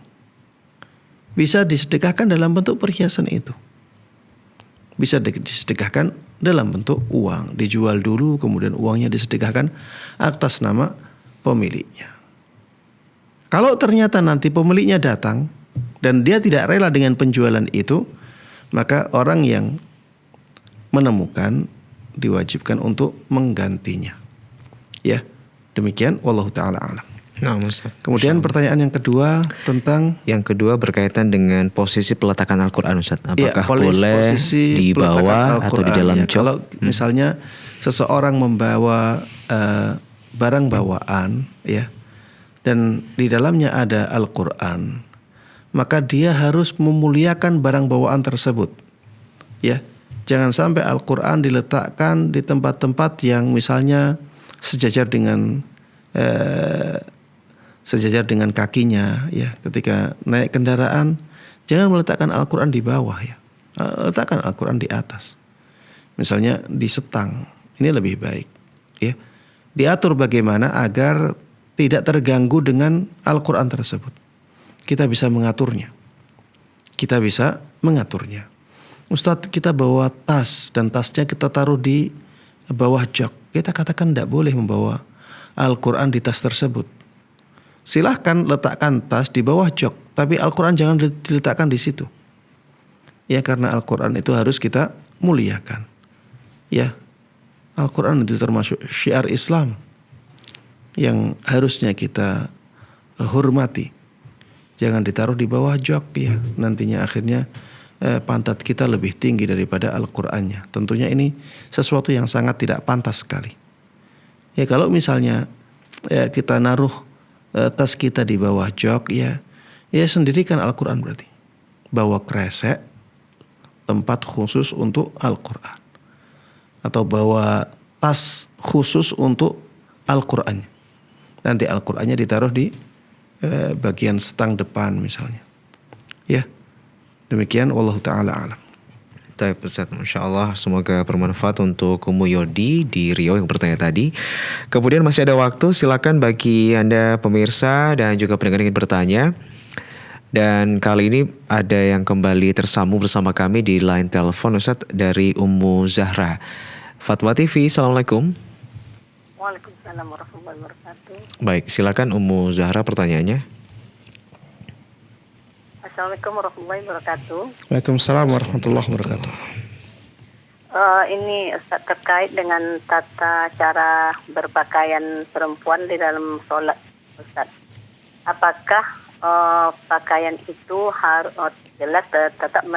Bisa disedekahkan dalam bentuk perhiasan itu. Bisa disedekahkan dalam bentuk uang. Dijual dulu, kemudian uangnya disedekahkan atas nama pemiliknya. Kalau ternyata nanti pemiliknya datang dan dia tidak rela dengan penjualan itu, maka orang yang menemukan diwajibkan untuk menggantinya. Ya, demikian wallahu taala alam. Nah, Ustaz. Kemudian pertanyaan yang kedua tentang berkaitan dengan posisi peletakan Al-Qur'an, Ustaz. Apakah boleh di peletakan bawah atau di dalam jok? Kalau misalnya seseorang membawa barang bawaan ya, dan di dalamnya ada Al-Qur'an, maka dia harus memuliakan barang bawaan tersebut. Ya. Jangan sampai Al-Qur'an diletakkan di tempat-tempat yang misalnya sejajar dengan kakinya ya, ketika naik kendaraan jangan meletakkan Al-Qur'an di bawah ya. Letakkan Al-Qur'an di atas. Misalnya di setang. Ini lebih baik ya. Diatur bagaimana agar tidak terganggu dengan Al-Qur'an tersebut. Kita bisa mengaturnya. Ustadz, kita bawa tas dan tasnya kita taruh di bawah jok. Kita katakan tidak boleh membawa Al-Quran di tas tersebut. Silahkan letakkan tas di bawah jok, tapi Al-Quran jangan diletakkan di situ. Ya, karena Al-Quran itu harus kita muliakan. Ya, Al-Quran itu termasuk syiar Islam yang harusnya kita hormati. Jangan ditaruh di bawah jok ya. Nantinya akhirnya pantat kita lebih tinggi daripada Al-Qur'annya. Tentunya ini sesuatu yang sangat tidak pantas sekali. Ya, kalau misalnya kita naruh tas kita di bawah jok ya sendirikan Al-Qur'an berarti. Bawa kresek, tempat khusus untuk Al-Qur'an. Atau bawa tas khusus untuk Al-Qur'annya. Nanti Al-Qur'annya ditaruh di bagian stang depan misalnya. Ya. Demikian, wallahu ta'ala alam. Baik Ustaz, Masya Allah, semoga bermanfaat untuk Umu Yodi di Riau yang bertanya tadi. Kemudian masih ada waktu, silakan bagi Anda pemirsa dan juga pendengar yang ingin bertanya. Dan kali ini ada yang kembali tersambung bersama kami di line telepon Ustaz dari Ummu Zahra. Fatwa TV, Assalamualaikum. Waalaikumsalam warahmatullahi wabarakatuh. Baik, silakan Ummu Zahra pertanyaannya. Assalamualaikum warahmatullahi wabarakatuh. Waalaikumsalam warahmatullahi wabarakatuh. Ini Ustaz terkait dengan tata cara berpakaian perempuan di dalam sholat, Ustaz. Apakah pakaian itu harus jelas tetap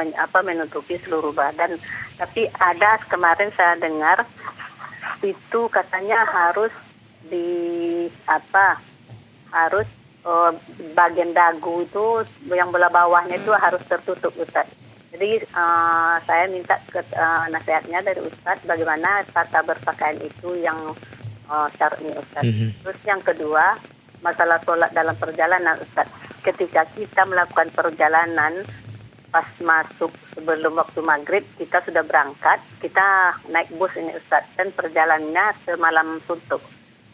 menutupi seluruh badan? Tapi ada kemarin saya dengar itu katanya harus harus bagian dagu itu yang belah bawahnya itu harus tertutup, Ustaz. Jadi saya minta nasihatnya dari Ustaz bagaimana tata berpakaian itu yang syar'i, Ustaz. Terus yang kedua, masalah sholat dalam perjalanan, Ustaz. Ketika kita melakukan perjalanan pas masuk sebelum waktu maghrib kita sudah berangkat, kita naik bus ini, Ustaz, dan perjalanannya semalam suntuk.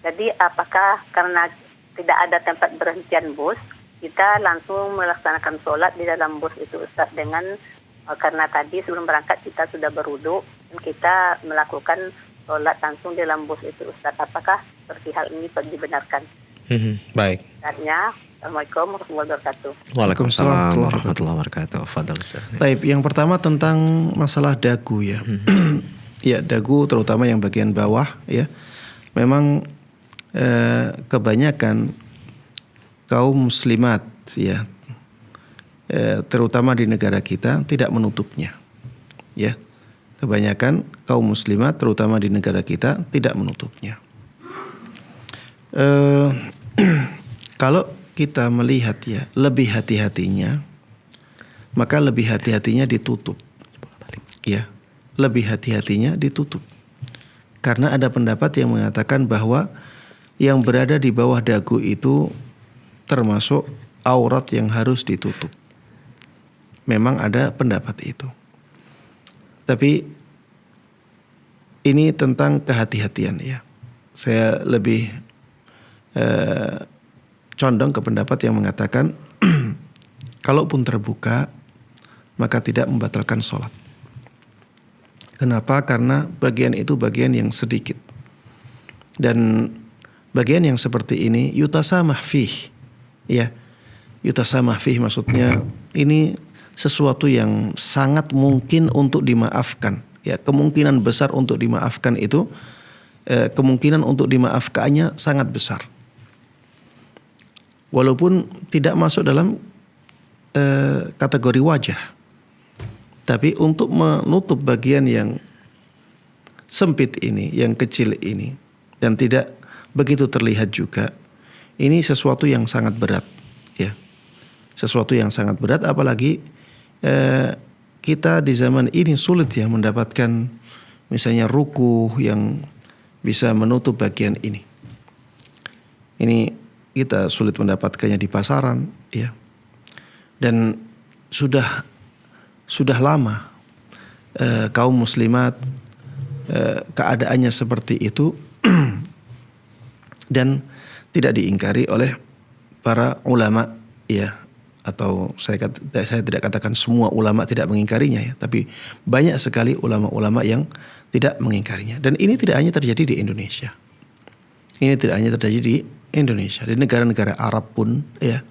Jadi apakah karena tidak ada tempat berhentian bus, kita langsung melaksanakan sholat di dalam bus itu, Ustaz, dengan karena tadi sebelum berangkat kita sudah berwudu dan kita melakukan sholat langsung di dalam bus itu, Ustaz. Apakah seperti hal ini dibenarkan? Baik. Artinya, Assalamualaikum warahmatullahi wabarakatuh. Waalaikumsalam warahmatullahi wabarakatuh. Fadal Ustaz. Baik, yang pertama tentang masalah dagu ya. Ya, dagu terutama yang bagian bawah ya. Memang kebanyakan kaum muslimat ya, terutama di negara kita tidak menutupnya. Ya. Kebanyakan kaum muslimat terutama di negara kita tidak menutupnya. Kalau kita melihat ya lebih hati-hatinya, maka lebih hati-hatinya ditutup. Ya, lebih hati-hatinya ditutup. Karena ada pendapat yang mengatakan bahwa yang berada di bawah dagu itu termasuk aurat yang harus ditutup. Memang ada pendapat itu. Tapi ini tentang kehati-hatian ya. Saya lebih condong ke pendapat yang mengatakan kalaupun terbuka maka tidak membatalkan sholat. Kenapa? Karena bagian itu bagian yang sedikit. Dan bagian yang seperti ini yutasamah fih. Ya. Yutasamah fih maksudnya ini sesuatu yang sangat mungkin untuk dimaafkan. Ya, kemungkinan besar untuk dimaafkan itu kemungkinan untuk dimaafkannya sangat besar. Walaupun tidak masuk dalam kategori wajah. Tapi untuk menutup bagian yang sempit ini, yang kecil ini, dan tidak begitu terlihat juga, ini sesuatu yang sangat berat. Ya. Sesuatu yang sangat berat, apalagi kita di zaman ini sulit ya mendapatkan misalnya ruku yang bisa menutup bagian ini. Ini kita sulit mendapatkannya di pasaran, ya. Dan sudah lama kaum muslimat keadaannya seperti itu dan tidak diingkari oleh para ulama, ya, atau saya tidak katakan semua ulama tidak mengingkarinya ya, tapi banyak sekali ulama-ulama yang tidak mengingkarinya. Dan ini tidak hanya terjadi di Indonesia. Ini tidak hanya terjadi di Indonesia, di negara-negara Arab pun ya.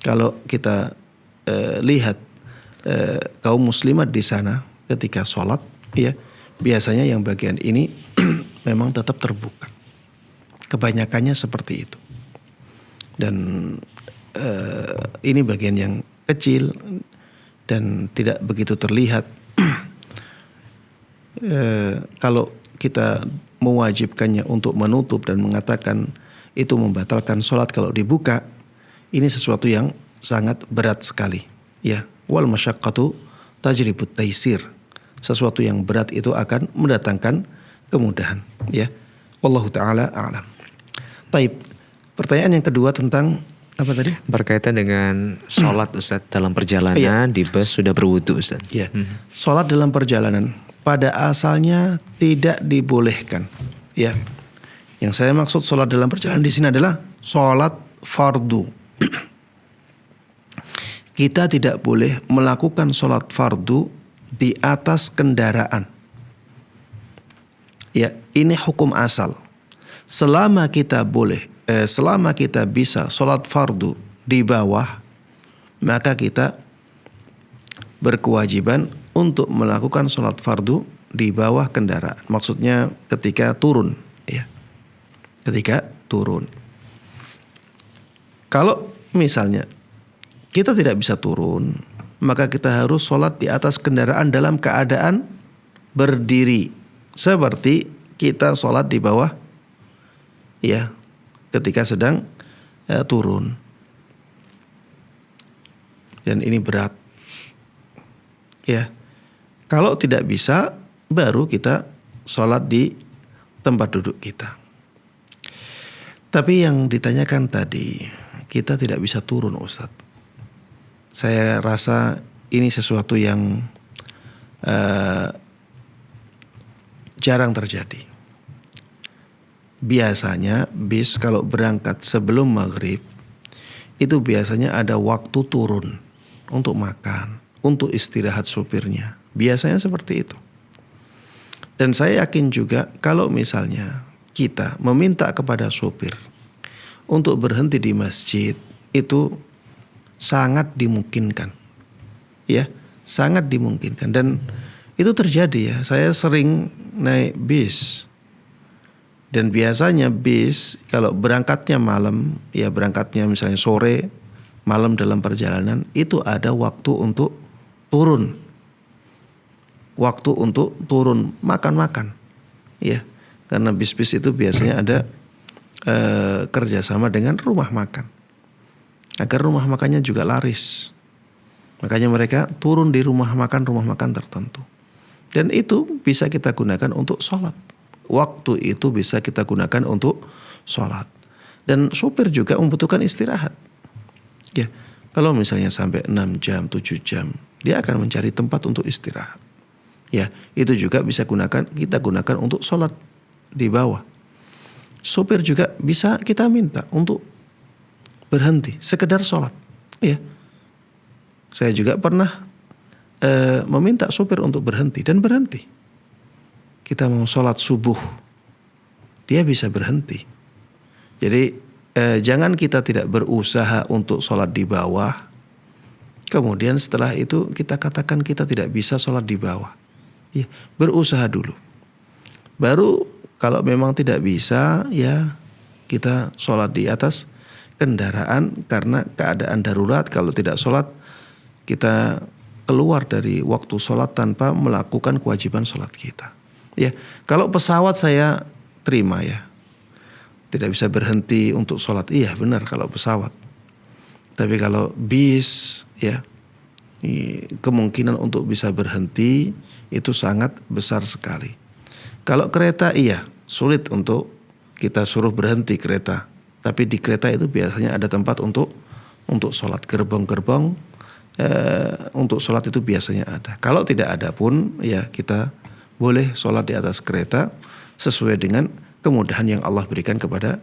Kalau kita lihat kaum muslimat di sana ketika sholat ya, biasanya yang bagian ini memang tetap terbuka. Kebanyakannya seperti itu. Dan ini bagian yang kecil dan tidak begitu terlihat. Kalau kita mewajibkannya untuk menutup dan mengatakan itu membatalkan sholat kalau dibuka, ini sesuatu yang sangat berat sekali. Ya, wal masyaqqatu tajribut taisir. Sesuatu yang berat itu akan mendatangkan kemudahan. Ya, wallahu taala a'lam. Taib. Pertanyaan yang kedua tentang apa tadi? Berkaitan dengan sholat Ustaz dalam perjalanan di bus sudah berwudu Ustaz. Ya, sholat dalam perjalanan pada asalnya tidak dibolehkan. Ya, yang saya maksud sholat dalam perjalanan di sini adalah sholat fardu. Kita tidak boleh melakukan sholat fardu di atas kendaraan. Ya, ini hukum asal. Selama kita bisa sholat fardu di bawah, maka kita berkewajiban untuk melakukan sholat fardu di bawah kendaraan. Maksudnya ketika turun, ya. Ketika turun. Kalau misalnya kita tidak bisa turun, maka kita harus sholat di atas kendaraan dalam keadaan berdiri, seperti kita sholat di bawah, ya, ketika sedang turun. Dan ini berat. Ya. Kalau tidak bisa, baru kita sholat di tempat duduk kita. Tapi yang ditanyakan tadi, kita tidak bisa turun Ustadz. Saya rasa ini sesuatu yang jarang terjadi. Biasanya bis kalau berangkat sebelum maghrib itu biasanya ada waktu turun untuk makan, untuk istirahat supirnya. Biasanya seperti itu. Dan saya yakin juga kalau misalnya kita meminta kepada supir untuk berhenti di masjid, itu sangat dimungkinkan. Ya, sangat dimungkinkan. Dan itu terjadi ya. Saya sering naik bis. Dan biasanya bis kalau berangkatnya malam, ya berangkatnya misalnya sore, malam dalam perjalanan, itu ada waktu untuk turun. Waktu untuk turun, makan-makan. Ya, karena bis-bis itu biasanya ada kerjasama dengan rumah makan. Agar rumah makannya juga laris. Makanya mereka turun di rumah makan tertentu. Dan itu bisa kita gunakan untuk sholat. Waktu itu bisa kita gunakan untuk sholat. Dan supir juga membutuhkan istirahat. Ya, kalau misalnya sampai 6 jam, 7 jam, dia akan mencari tempat untuk istirahat. Ya, itu juga bisa kita gunakan untuk sholat di bawah. Supir juga bisa kita minta untuk berhenti, sekedar sholat. Ya, saya juga pernah meminta supir untuk berhenti dan berhenti. Kita mau sholat subuh, dia bisa berhenti. Jadi jangan kita tidak berusaha untuk sholat di bawah, kemudian setelah itu kita katakan kita tidak bisa sholat di bawah. Ya, berusaha dulu. Baru kalau memang tidak bisa, ya kita sholat di atas kendaraan karena keadaan darurat. Kalau tidak sholat, kita keluar dari waktu sholat tanpa melakukan kewajiban sholat kita. Ya, kalau pesawat saya terima ya, tidak bisa berhenti untuk sholat. Iya benar kalau pesawat. Tapi kalau bis, ya kemungkinan untuk bisa berhenti itu sangat besar sekali. Kalau kereta iya sulit untuk kita suruh berhenti kereta. Tapi di kereta itu biasanya ada tempat untuk sholat, gerbong-gerbong untuk sholat itu biasanya ada. Kalau tidak ada pun ya kita boleh sholat di atas kereta sesuai dengan kemudahan yang Allah berikan kepada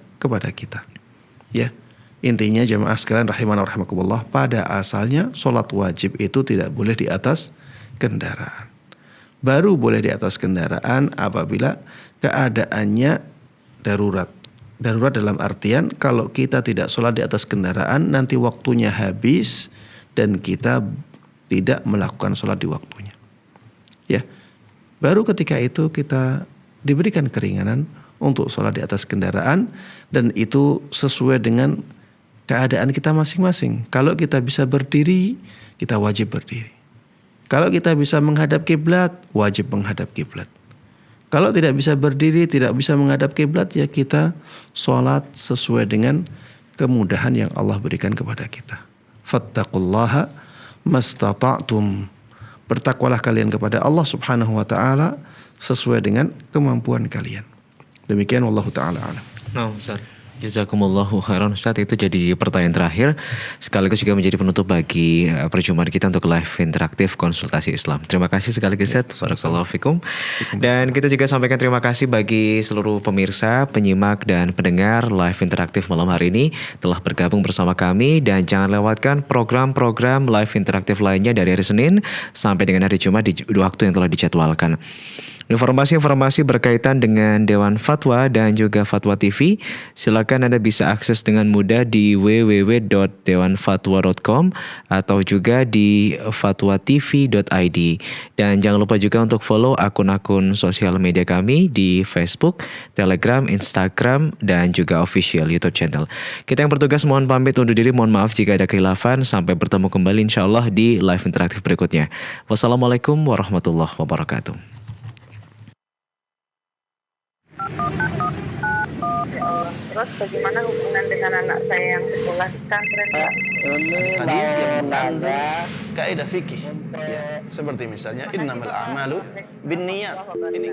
kita. Ya, Intinya jamaah sekalian rahimana rahimakumullah, pada asalnya sholat wajib itu tidak boleh di atas kendaraan. Baru boleh di atas kendaraan apabila keadaannya darurat. Darurat dalam artian kalau kita tidak sholat di atas kendaraan nanti waktunya habis dan kita tidak melakukan sholat di waktunya. Ya, baru ketika itu kita diberikan keringanan untuk sholat di atas kendaraan dan itu sesuai dengan keadaan kita masing-masing. Kalau kita bisa berdiri, kita wajib berdiri. Kalau kita bisa menghadap kiblat, wajib menghadap kiblat. Kalau tidak bisa berdiri, tidak bisa menghadap kiblat, ya kita sholat sesuai dengan kemudahan yang Allah berikan kepada kita. Fattaqullaha mastata'tum. Bertakwalah kalian kepada Allah Subhanahu wa taala sesuai dengan kemampuan kalian. Demikian wallahu taala alam. Nah, Ustaz. Jazakumullahu khairan Ustaz, itu jadi pertanyaan terakhir sekaligus juga menjadi penutup bagi perjumpaan kita untuk live interaktif konsultasi Islam. Terima kasih sekali Ustaz. Barakallahu fikum. Dan kita juga sampaikan terima kasih bagi seluruh pemirsa, penyimak dan pendengar live interaktif malam hari ini telah bergabung bersama kami, dan jangan lewatkan program-program live interaktif lainnya dari hari Senin sampai dengan hari Jumat di waktu yang telah dijadwalkan. Informasi-informasi berkaitan dengan Dewan Fatwa dan juga Fatwa TV, silakan Anda bisa akses dengan mudah di www.dewanfatwa.com atau juga di fatwatv.id. Dan jangan lupa juga untuk follow akun-akun sosial media kami di Facebook, Telegram, Instagram, dan juga official YouTube channel. Kita yang bertugas mohon pamit undur diri, mohon maaf jika ada kekhilafan. Sampai bertemu kembali insyaallah di live interaktif berikutnya. Wassalamualaikum warahmatullahi wabarakatuh. Terus bagaimana hubungan dengan anak saya yang sekolah di pesantren, Pak? Hadis yang mengandung kaidah fikih, ya, seperti misalnya innamal a'malu binniyat. Ini